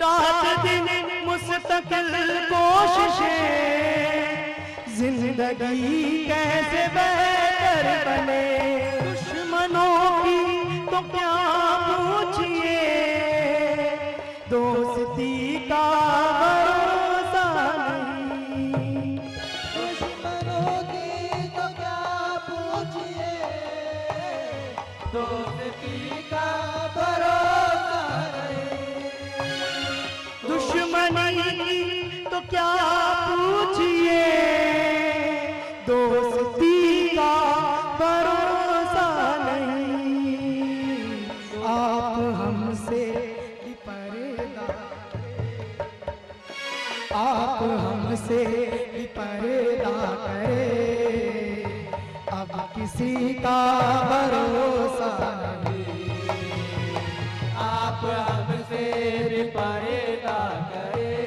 रात दिन मुस्तकिल कोशिशें, जिंदगी कैसे बेहतर बने। दुश्मनों की तो क्या पूछिए, दोस्ती का भरोसा नहीं। दुश्मनों की तो क्या पूछिए, दोस्ती का भरोसा नहीं। दुश्मनी की तो क्या पूछिए, दोस्ती का भरोसा नहीं। आप हमसे भी पर्दा, आप हमसे भी पर्दा करें, अब किसी का भरोसा नहीं। आप हमसे भी पर्दा करें,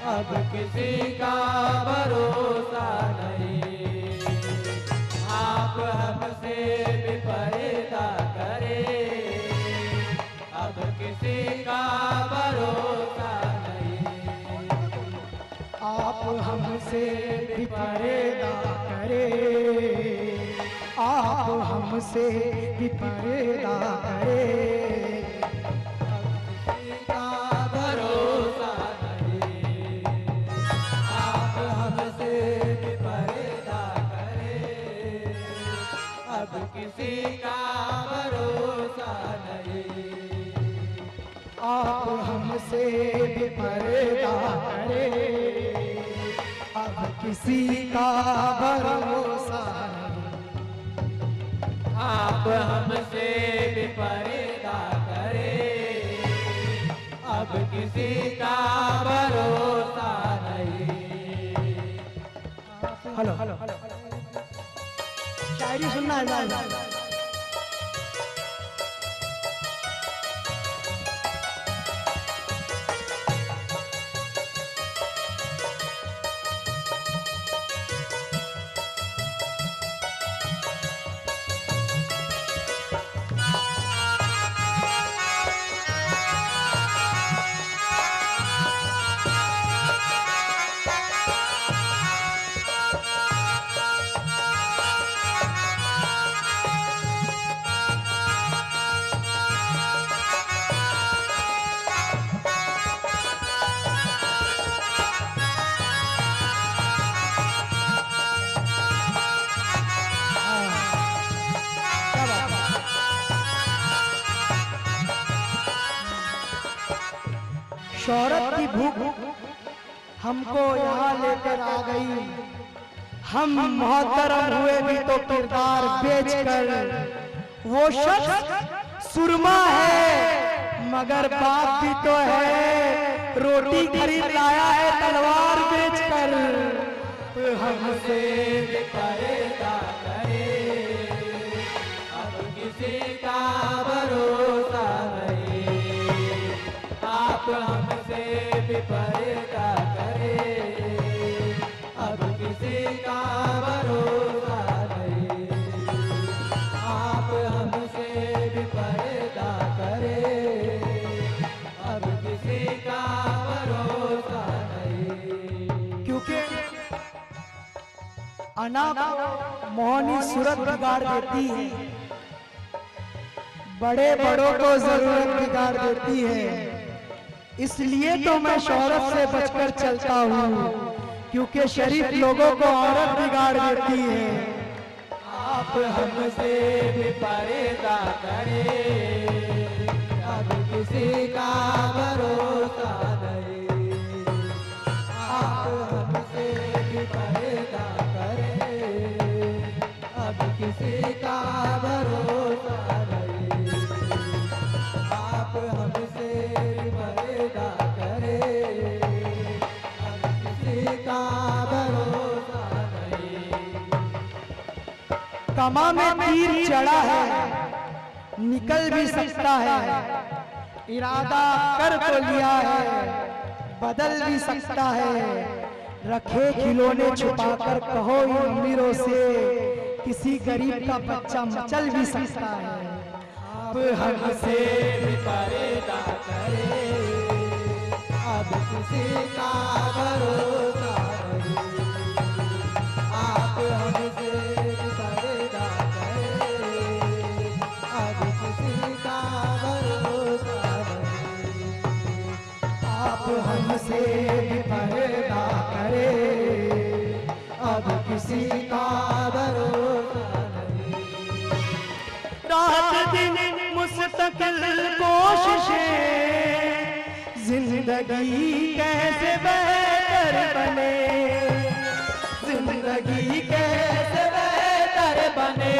अब किसी का भरोसा नहीं। आप हमसे भी पर्दा करें, अब किसी का भरोसा नहीं। आप हमसे भी पर्दा करें, आप हमसे भी पर्दा करें, किसी का भरोसा नहीं। आप हमसे भी पर्दा करें, अब किसी का भरोसा नहीं। आप हमसे भी पर्दा करें, अब किसी का भरोसा नहीं। आप हमसे भी पर्दा करें, अब किसी का भरोसा नहीं। हेलो शायरी सुनना है। शौहरत की भूख हमको यहाँ लेकर आ गई, हम मोहतरम हुए भी तो किरदार बेचकर। वो शख्स सुरमा है मगर बाप भी तो है, रोटी खरीद लाया है तलवार बेचकर। हमसे भी पर्दा करें, अब किसी का भरोसा नहीं। आप हमसे भी पर्दा करें, अब किसी का भरोसा नहीं। आप हमसे भी पर्दा करें, अब किसी का भरोसा नहीं। क्योंकि अना मोहनी सूरत बिगाड़ देती है, बड़े बड़ों को जरूरत बिगाड़ देती है। इसलिए तो मैं शौहरत से बचकर चलता हूँ, क्योंकि शरीफ लोगों को औरत बिगाड़ देती है। आप हमसे भी पर्दा करें, अब किसी का भरोसा नहीं। आप हमसे भी पर्दा करें, अब किसी का भरोसा नहीं। आप हमसे भी पर्दा करें, अब किसी का भरोसा नहीं। कमा में तीर चढ़ा है, निकल भी सकता है। इरादा कर तो लिया है, बदल भी सकता है। रखे खिलौने छुपाकर कहो इन अमीरों से, किसी गरीब का बच्चा मचल भी सकता है। आप हमसे भी पर्दा करें, किसी का भरोसा नहीं, आप हमसे पर्दा करें, अब किसी का भरोसा नहीं, आप हमसे भी पर्दा करें, अब किसी का भरोसा नहीं। रात दिन मुस्तकिल कोशिशें, जिंदगी कैसे बेहतर बने, जिंदगी कैसे बेहतर बने,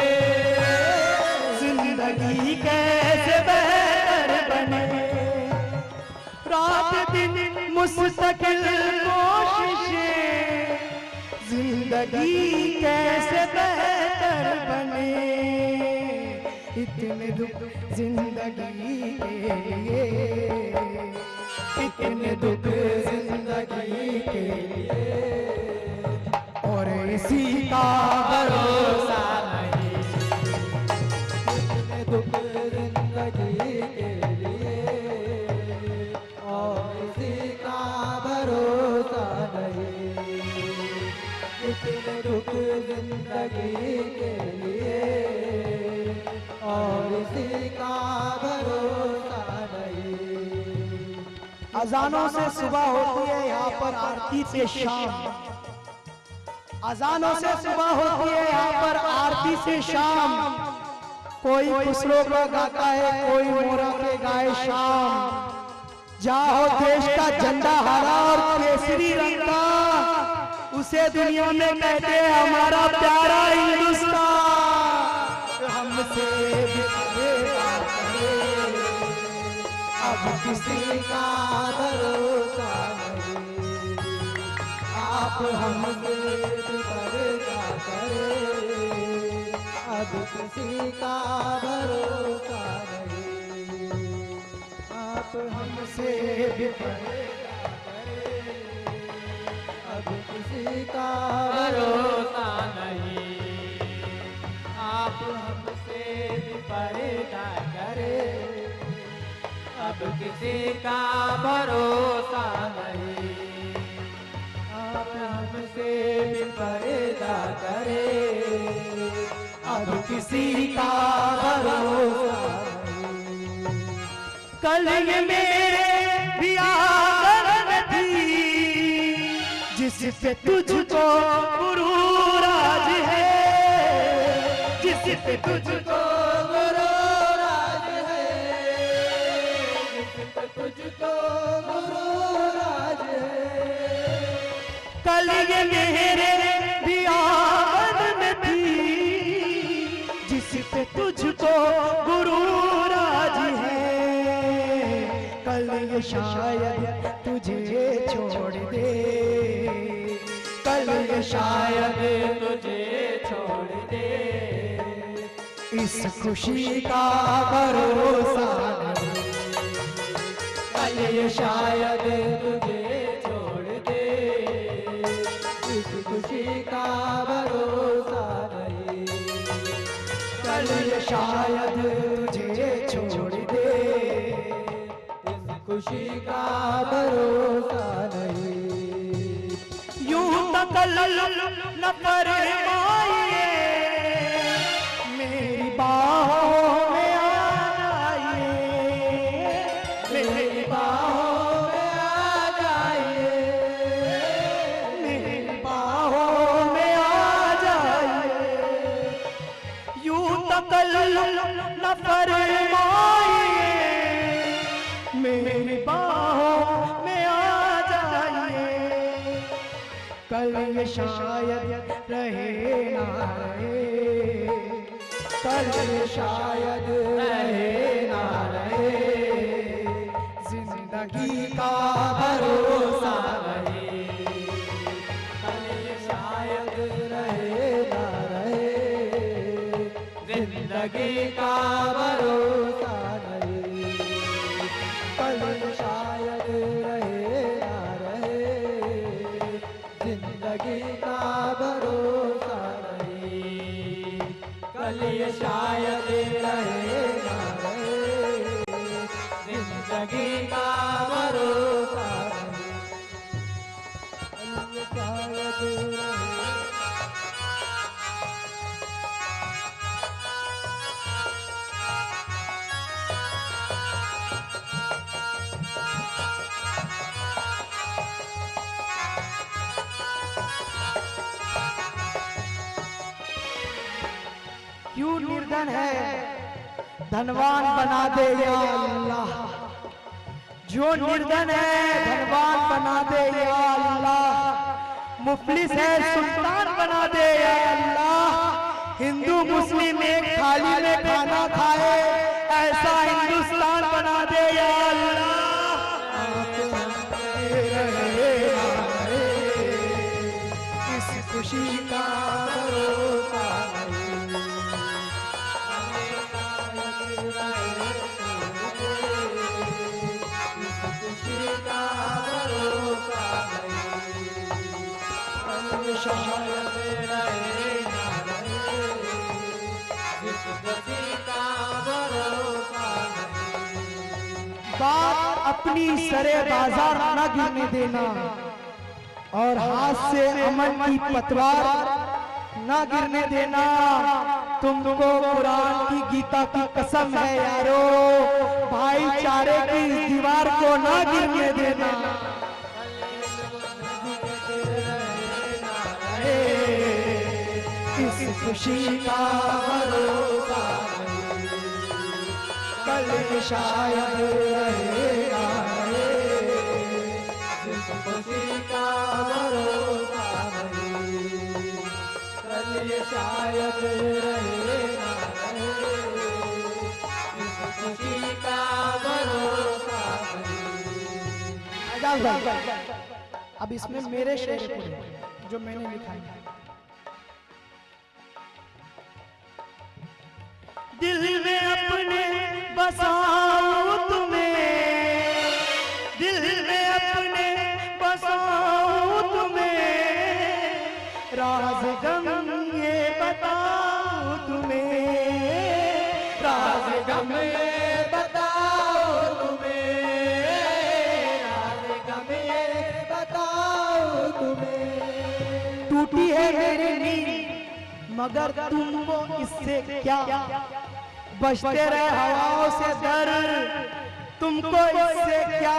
जिंदगी कैसे बेहतर बने। रात दिन मुस्तकिल कोशिशें, जिंदगी कैसे बेहतर बने। इतने दुख जिंदगी के लिए, इतने दुख जिंदगी के लिए, और इसी का भरोसा नहीं, इतने दुख जिंदगी के लिए, और इसी का भरोसा नहीं, इतने दुख जिंदगी के लिए, और इसी का भरोसा नहीं। अजानों से सुबह होती है यहाँ पर आरती से शाम, अजानों से सुबह होती है यहाँ पर आरती से शाम। कोई खुसरो का गाता है, कोई मोरा के गाए शाम। जहाँ हो देश का झंडा हरा और केसरी रंग का, उसे दुनिया में कहते हैं हमारा प्यारा हिंदुस्तान। हमसे भी पर्दा करें, अब किसी का भरोसा नहीं, आप हमसे पर्दा करें, अब किसी का भरोसा नहीं, आप हमसे भी पर्दा करें, अब किसी का भरोसा नहीं, आप हमसे भी पर्दा करें, अब किसी का भरोसा नहीं, आप हमसे भी पर्दा करें, अब किसी का भरोसा नहीं। कल ये मेरे भी आंगन थी, जिस पे तुझको गुरूर आज है, जिस पे तुझको गुरूर आज है, जिस पे तुझको गुरूर आज है। कल ये मेरे भी आंगन थी, जिस पे तुझको गुरूर आज है। कल ये शायद तुझे छोड़ दे, कल ये शायद तुझे छोड़ दे, इस खुशी का भरोसा नहीं, कल ये शायद तुझे छोड़ दे, इस खुशी का भरोसा नहीं, कल ये शायद तुझे छोड़ दे, इस खुशी का भरोसा नहीं। यूं तकल न फरमाइए, मेरी बाहों में आ जाइए, मेरी बाहों में आ जाइए, मेरी बाहों में आ जाइए। यूं तकल न फरमाइए, मेरी बाहों में आ जाइए। कल ये शायद रहे ना रहे, कल ये शायद रहे ना रहे, जिंदगी का भरोसा नहीं, कल ये शायद रहे ना रहे, जिंदगी का भरोसा नहीं, कल ये शायद रहे ना रहे, जिंदगी का भरोसा नहीं, कल ये शायद रहे ना रहे, जिंदगी का भरोसा नहीं, क्यों निर्धन है धनवान बना दे या अल्लाह, जो निर्धन है धनवान बना दे या अल्लाह, मुफलिस है सुल्तान बना दे या अल्लाह। हिंदू मुस्लिम एक थाली में खाना खाए ऐसा हिंदुस्तान बना दे या अल्लाह। इस खुशी का भरोसा बात अपनी सरे बाजार न गिरने देना और हाथ से अमन की पतवार न गिरने देना। तुमको कुरान की गीता की कसम है यारो, भाईचारे की इस दीवार को न गिरने देना। इस खुशी का भरोसा कल शायद रहेगा, इस खुशी का भरोसा कल शायद रहेगा, इस खुशी का भरोसा। अब इसमें मेरे शेर पूरे जो मैंने लिखा है। दिल में अपने बसाऊं तुम्हें, दिल में अपने बसाऊं तुम्हें, राज गम ये बताऊं तुम्हें, राज गम ये बताऊं तुम्हें, राज गम ये बताऊं तुम्हें। टूटी है मेरी नींद मगर तुमको इससे क्या, बचते रहे हवाओं से डर तुमको इससे क्या।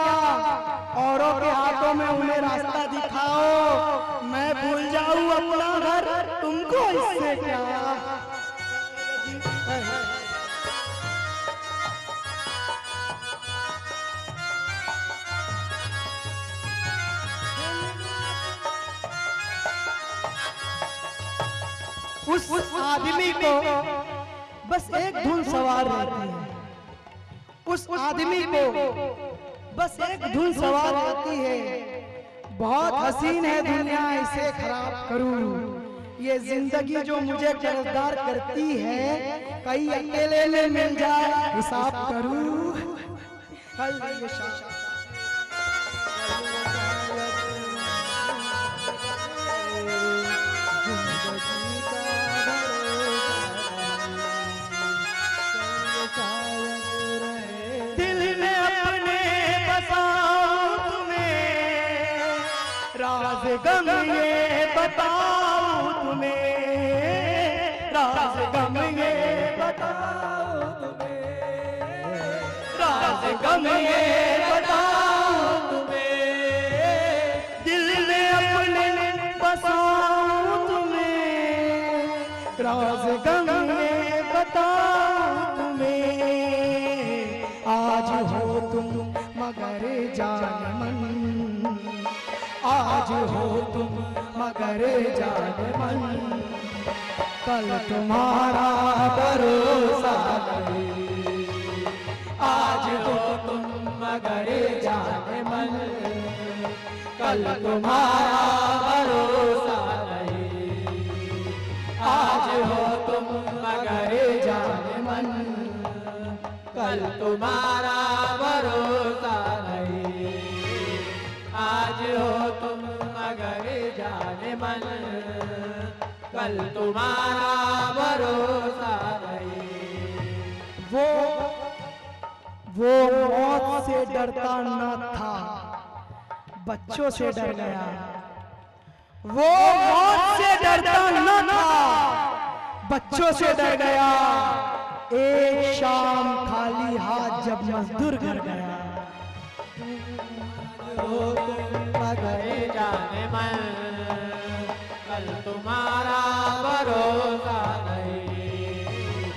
औरों के हाथों में उन्हें रास्ता दिखाओ, मैं भूल जाऊं अपना घर तुमको इससे क्या। उस आदमी को बस एक धुन सवार रहती है, उस आदमी को बस एक धुन सवार रहती है। बहुत हसीन है दुनिया इसे खराब करूं, ये जिंदगी जो मुझे गिरफ्तार करती है, कहीं अकेले में मिल जाए हिसाब करूं। दिल में अपने बसाऊं तुम्हें, राज गम ये बताऊं तुम्हें, राज गम ये बताऊं तुम्हें, राज गम ये बताऊं तुम्हें। दिल में अपने बसाऊं तुम्हें, राज गम ये बताऊं तुम्हें। आज हो तुम मगर जान मन, आज हो तुम मगर जान मन, कल तुम्हारा भरोसा नहीं। आज हो तुम मगर जान मन, कल तुम्हारा भरोसा नहीं। आज हो तुम मगर जान मन, कल तुम्हारा भरोसा नहीं। आज हो तुम मगर जाने मन, कल तुम्हारा भरोसा नहीं। वो मौत से डरता न था, बच्चों से डर गया। वो मौत से डरता न था, बच्चों से डर गया। एक शाम खाली हाथ जब मजदूर घर गया, हो तुम मगर जाने मन, कल तुम्हारा भरोसा नहीं।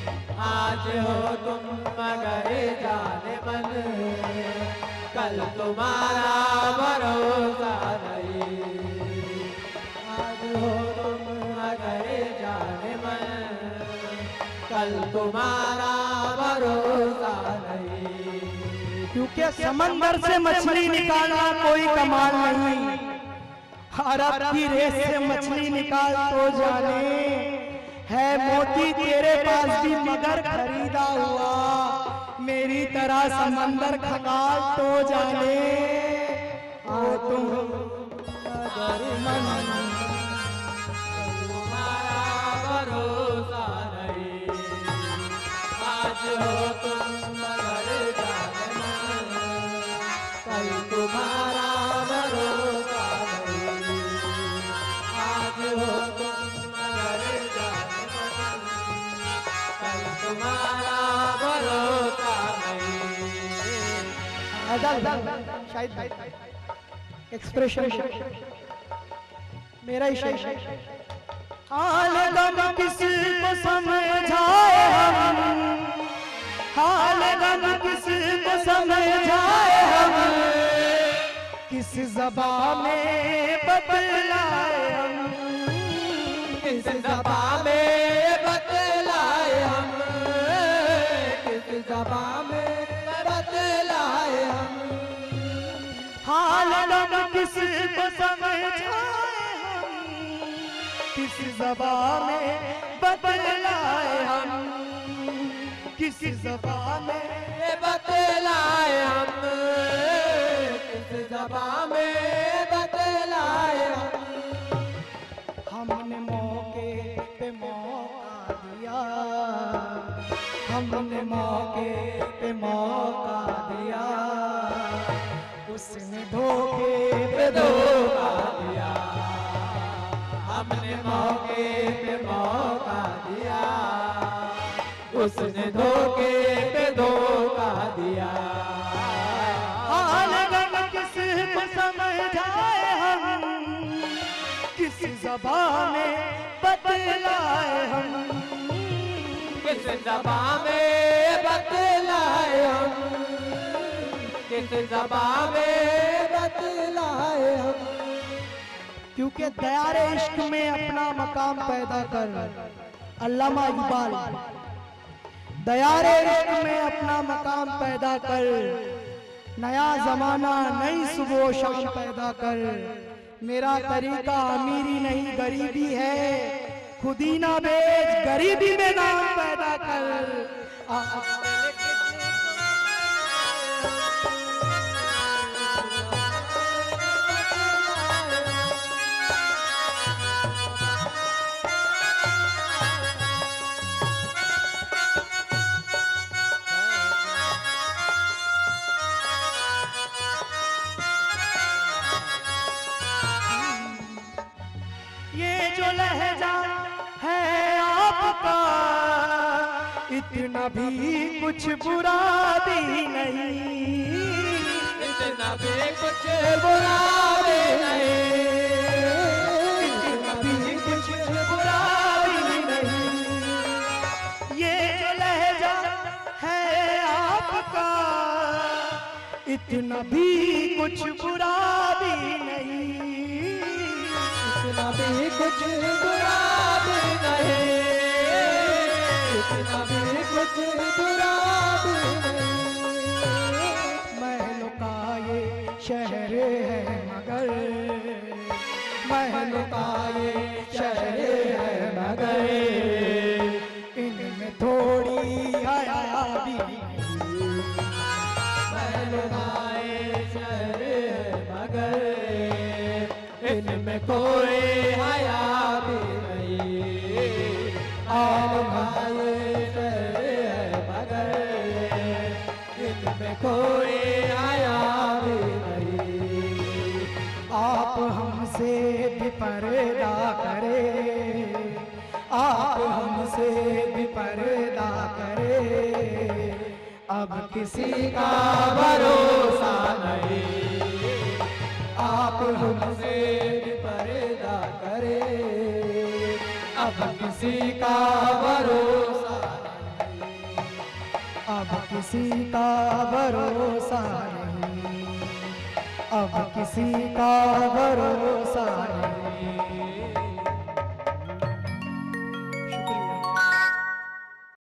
आज हो तुम मगर जाने मन, कल तुम्हारा भरोसा नहीं। आज हो तुम मगर जाने मन, कल तुम्हारा भरोसा नहीं। क्योंकि समंदर से मछली निकालना कोई कमाल नहीं, अरब की रेत से मछली निकाल तो जाने, है मोती तेरे पास भी मगर खरीदा हुआ, मेरी तरह समंदर खंगाल तो जाने। ओ तुम मगर मन, तुम्हारा भरोसा नहीं। आज हो तुम मगर जाने मन, कल तुम्हारा भरोसा नहीं। आज हो तुम मगर जाने मन, कल तुम्हारा भरोसा नहीं। शायद एक्सप्रेशन मेरा ही शायद हाल गम किसी को समझाए हम, हाल गम किसी को समझाए हम, किस ज़बान में बतलाए हम, किस ज़बान में बतलाए हम, किस ज़बान में बतलाए हम। हाल गम किसी को समझाए हम, किस ज़बान में बतलाए हम, किस ज़बान में बतलाए हम, किस ज़बान में बतलाए हम। हमने मौके पे मौका दिया, हमने मौके पे मौका दिया, उसने धोखे पे धोखा दिया। हमने मौके पे मौका दिया, उसने धोखे पे धोखा दिया। हाल गम किस को समझाए हम, किस ज़बान में बतलाए हम, किस ज़बान में बतलाए हम, किस ज़बान में बतलाए हम। क्योंकि दयारे इश्क में अपना मकाम पैदा कर, अल्लामा इकबाल, दयारे इश्क में अपना मकाम पैदा कर, नया जमाना नई सुबह शाम पैदा कर। मेरा तरीका अमीरी नहीं गरीबी है, खुदी ना बेच गरीबी में नाम पैदा कर। ये जो लहजा है आपका, इतना भी कुछ बुरा भी नहीं, इतना भी कुछ बुरा भी नहीं, इतना भी कुछ बुरा भी नहीं। ये जो लहजा है आपका, इतना भी कुछ बुरा भी नहीं, इतना भी कुछ बुरा भी नहीं, इतना भी कुछ बुरा भी नहीं। महलों का ये शहर है मगर, महलों का ये शहर है मगर, इनमें थोड़ी हया भी नहीं। महलों का ये शहर है मगर, इनमें कोई हया भी नहीं। आप ये शहर है मगर, इनमें कोई हया भी नहीं। आप हमसे भी पर्दा करे, आप हमसे भी पर्दा करे, अब किसी का भरोसा नहीं। आप हमसे भी पर्दा करे, अब किसी का भरोसा नहीं। किसी का भरोसा नहीं, अब किसी का भरोसा नहीं।